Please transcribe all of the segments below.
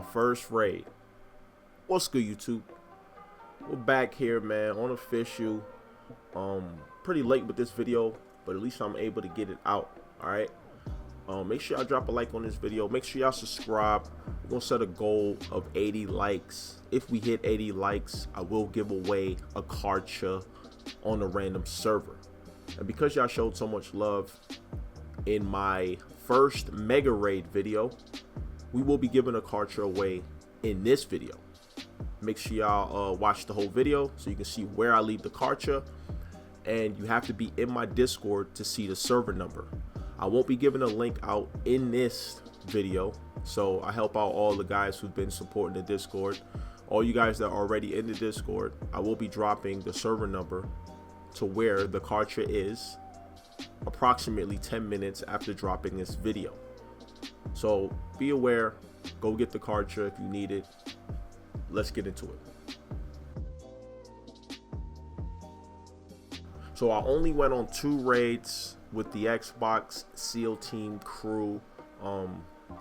my first raid. What's good, YouTube? We're back here, man, on official. Pretty late with this video, but at least I'm able to get it out. All right. Make sure y'all drop a like on this video. Make sure y'all subscribe. We're gonna set a goal of 80 likes. If we hit 80 likes, I will give away a Karcha on a random server. And because y'all showed so much love in my first mega raid video, we will be giving a Karcha away in this video. Make sure y'all watch the whole video so you can see where I leave the Karcha, and you have to be in my Discord to see the server number. I won't be giving a link out in this video, so I help out all the guys who've been supporting the Discord. All you guys that are already in the Discord, I will be dropping the server number to where the Karcha is approximately 10 minutes after dropping this video. So be aware, go get the Karcha if you need it. Let's get into it. So I only went on 2 raids with the Xbox SEAL team crew.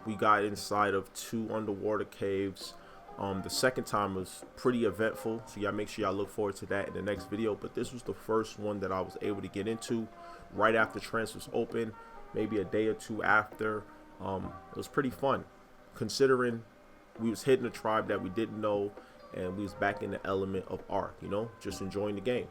We got inside of 2 underwater caves. The second time was pretty eventful, so y'all make sure y'all look forward to that in the next video. But this was the first one that I was able to get into right after transfers open, maybe a day or 2 after. It was pretty fun, considering we was hitting a tribe that we didn't know, and we was back in the element of Ark, you know, just enjoying the game.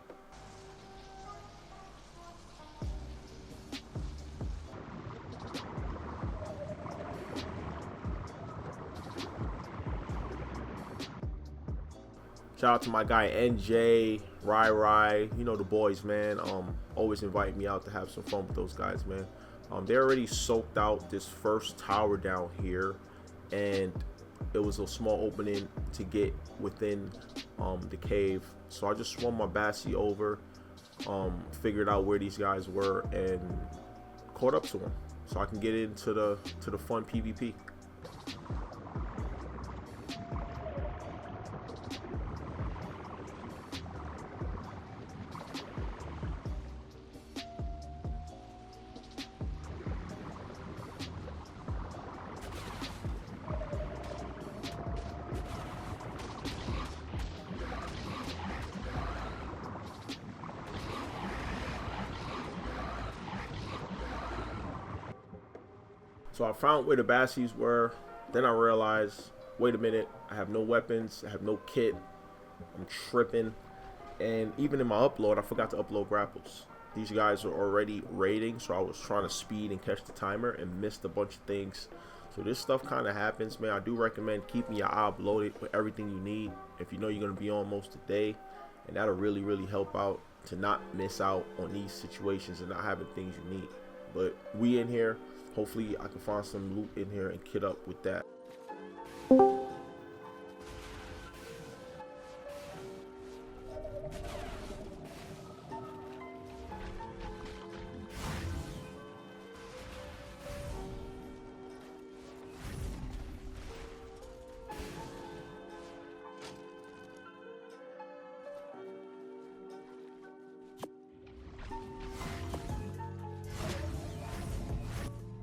Shout out to my guy NJ, Rai, you know the boys, man. Always invite me out to have some fun with those guys, man. They already soaked out this first tower down here, and it was a small opening to get within the cave. So I just swung my Bassie over, figured out where these guys were, and caught up to them, so I can get into the fun PvP. So I found where the Bassies were. Then I realized, wait a minute, I have no weapons, I have no kit, I'm tripping. And even in my upload, I forgot to upload grapples. These guys are already raiding, so I was trying to speed and catch the timer and missed a bunch of things. So this stuff kind of happens, man. I do recommend keeping your eye uploaded with everything you need if you know you're going to be on most of the day. And that'll really help out to not miss out on these situations and not having things you need. But we in here. Hopefully I can find some loot in here and kit up with that.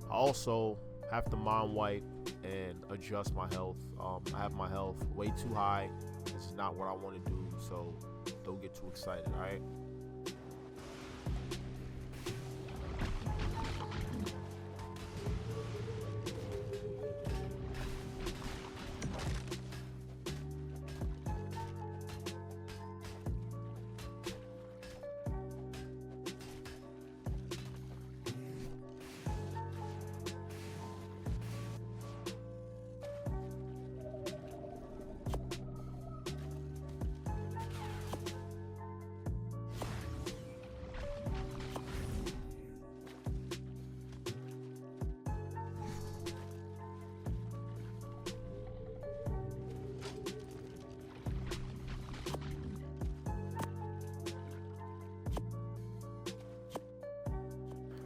I also have to mind wipe and adjust my health. I have my health way too high. This is not what I want to do, so don't get too excited, all right?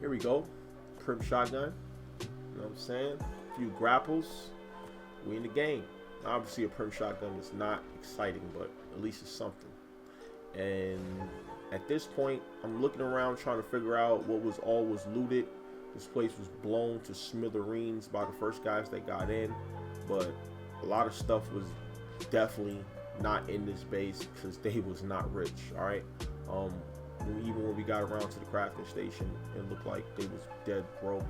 Here we go. Prim shotgun. You know what I'm saying? A few grapples. We in the game. Obviously, a prim shotgun is not exciting, but at least it's something. And at this point, I'm looking around trying to figure out what was looted. This place was blown to smithereens by the first guys that got in, but a lot of stuff was definitely not in this base because they was not rich. All right. Even when we got around to the crafting station, it looked like they was dead broke.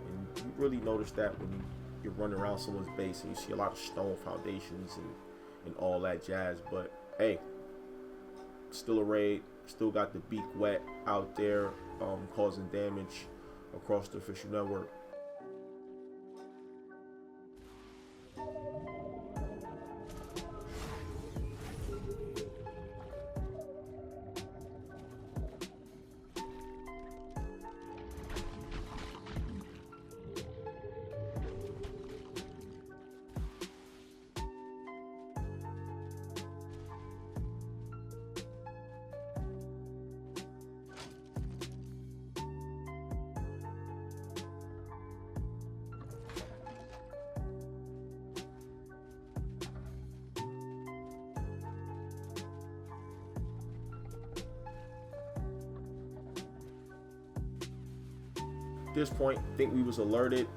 And you really notice that when you're running around someone's base and you see a lot of stone foundations and all that jazz. But hey, still a raid. Still got the beak wet out there, causing damage across the official network. At this point, I think we was alerted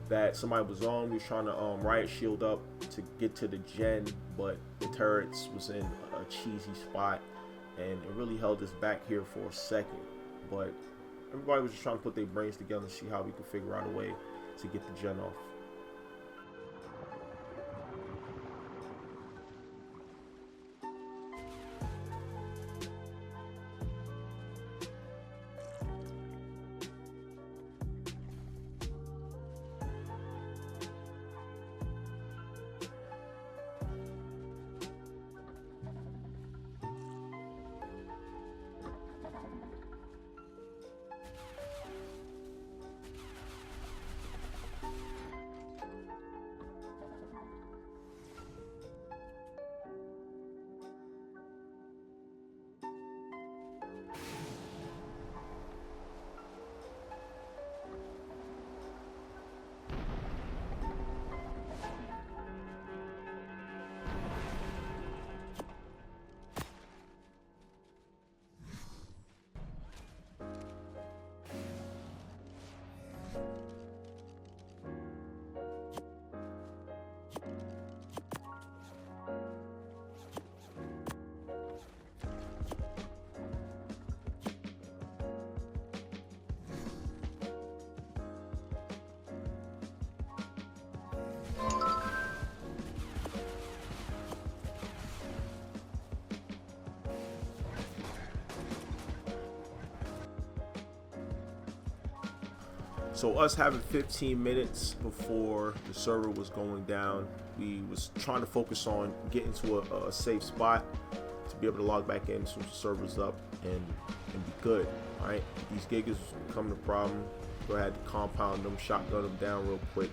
that somebody was on. We was trying to riot shield up to get to the gen, but the turrets was in a cheesy spot, and it really held us back here for a second. But everybody was just trying to put their brains together and see how we could figure out a way to get the gen off. So us having 15 minutes before the server was going down, we was trying to focus on getting to a safe spot to be able to log back in since the server's up and be good. All right, these gigas becoming a problem. Go ahead and compound them, shotgun them down real quick.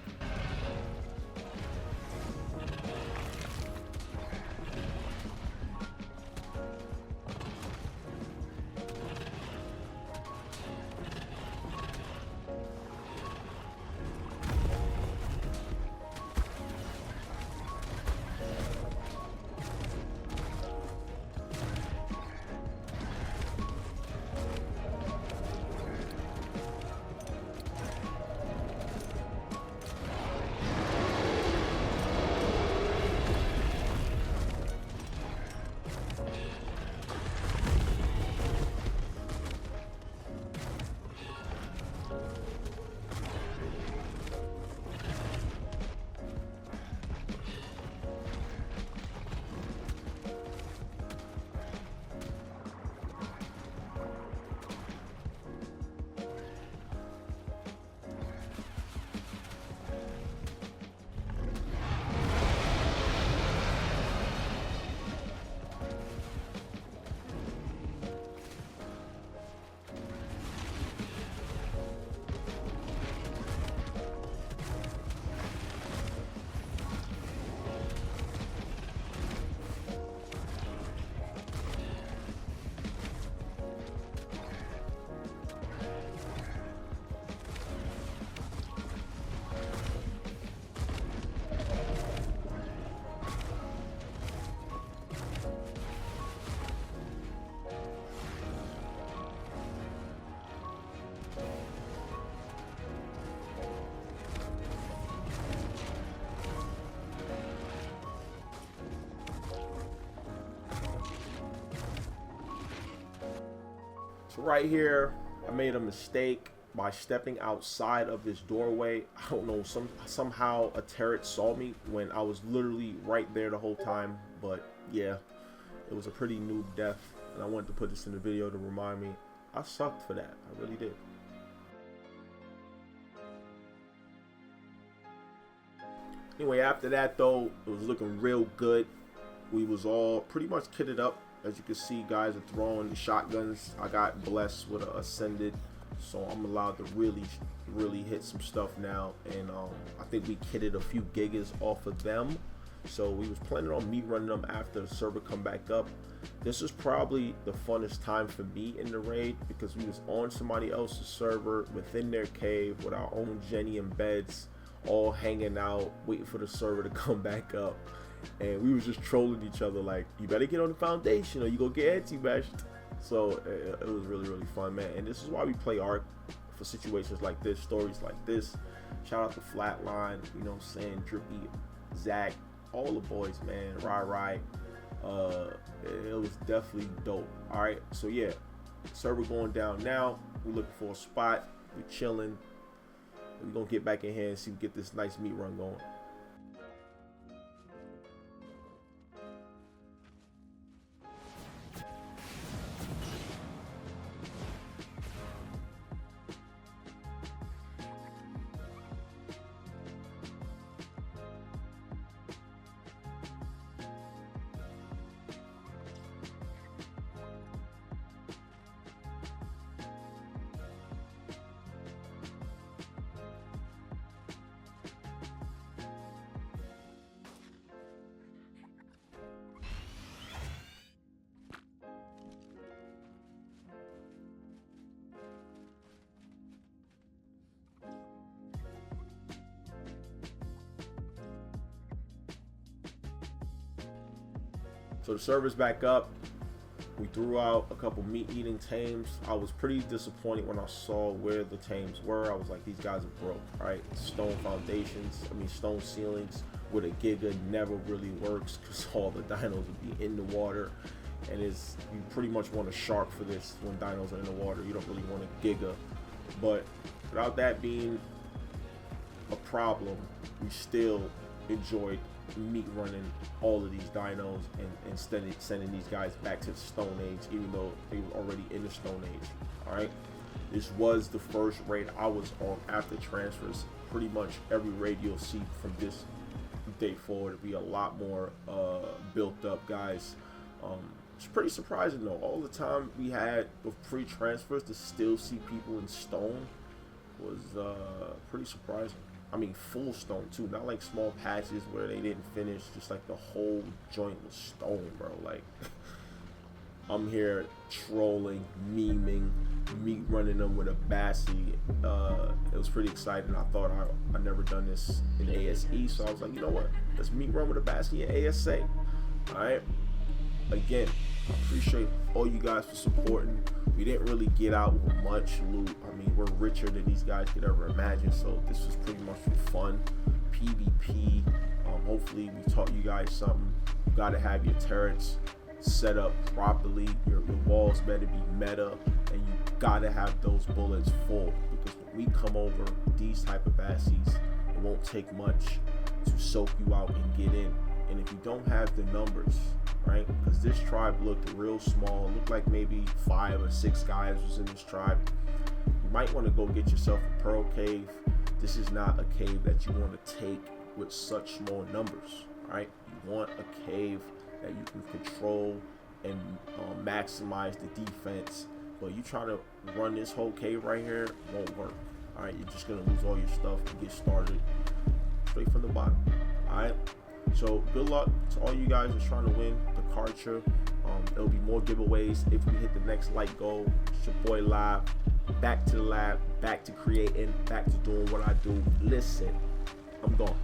So right here, I made a mistake by stepping outside of this doorway. I don't know, somehow a turret saw me when I was literally right there the whole time. But yeah, it was a pretty noob death, and I wanted to put this in the video to remind me I sucked for that. I really did. Anyway, after that though, it was looking real good. We was all pretty much kitted up. As you can see, guys are throwing the shotguns. I got blessed with an ascended, so I'm allowed to really hit some stuff now. And I think we kitted a few gigas off of them. So we was planning on me running them after the server come back up. This is probably the funnest time for me in the raid, because we was on somebody else's server within their cave with our own Jenny and beds, all hanging out, waiting for the server to come back up. And we was just trolling each other like, you better get on the foundation or you gonna get anti-bashed. So it was really fun, man. And this is why we play Ark, for situations like this, stories like this. Shout out to Flatline, you know what I'm saying, Drippy, Zach, all the boys, man, Rai. It was definitely dope. All right, so yeah, server going down now. We looking for a spot. We chilling. We gonna get back in here and see if we get this nice meat run going. So the server's back up. We threw out a couple meat-eating tames. I was pretty disappointed when I saw where the tames were. I was like, these guys are broke, right? Stone foundations, stone ceilings with a giga never really works, because all the dinos would be in the water. And you pretty much want a shark for this when dinos are in the water. You don't really want a giga. But without that being a problem, we still enjoyed meat running all of these dinos and sending these guys back to the Stone Age, even though they were already in the Stone Age. All right, this was the first raid I was on after transfers. Pretty much every raid you'll see from this date forward will be a lot more built up, guys. It's pretty surprising though. All the time we had with pre-transfers to still see people in stone was pretty surprising. Full stone too, not like small patches where they didn't finish, just like the whole joint was stone, bro. Like, I'm here trolling, memeing, meat running them with a Bassie. It was pretty exciting. I thought I never done this in ASE, so I was like, you know what? Let's meat run with a Bassie in ASA. All right. Again, I appreciate all you guys for supporting. We didn't really get out with much loot. We're richer than these guys could ever imagine, so this was pretty much fun. PvP. Hopefully we taught you guys something. You gotta have your turrets set up properly. Your walls better be meta, and you gotta have those bullets full, because when we come over these type of bassies, it won't take much to soak you out and get in. And if you don't have the numbers, right, because this tribe looked real small, looked like maybe 5 or 6 guys was in this tribe, you might want to go get yourself a pearl cave. This is not a cave that you want to take with such small numbers, right? You want a cave that you can control and maximize the defense. But you try to run this whole cave right here, won't work. All right, you're just gonna lose all your stuff and get started straight from the bottom. All right. So good luck to all you guys that's trying to win the Karcher. There'll be more giveaways if we hit the next like goal. It's your boy Live, back to the lab, back to creating, back to doing what I do. Listen, I'm gone.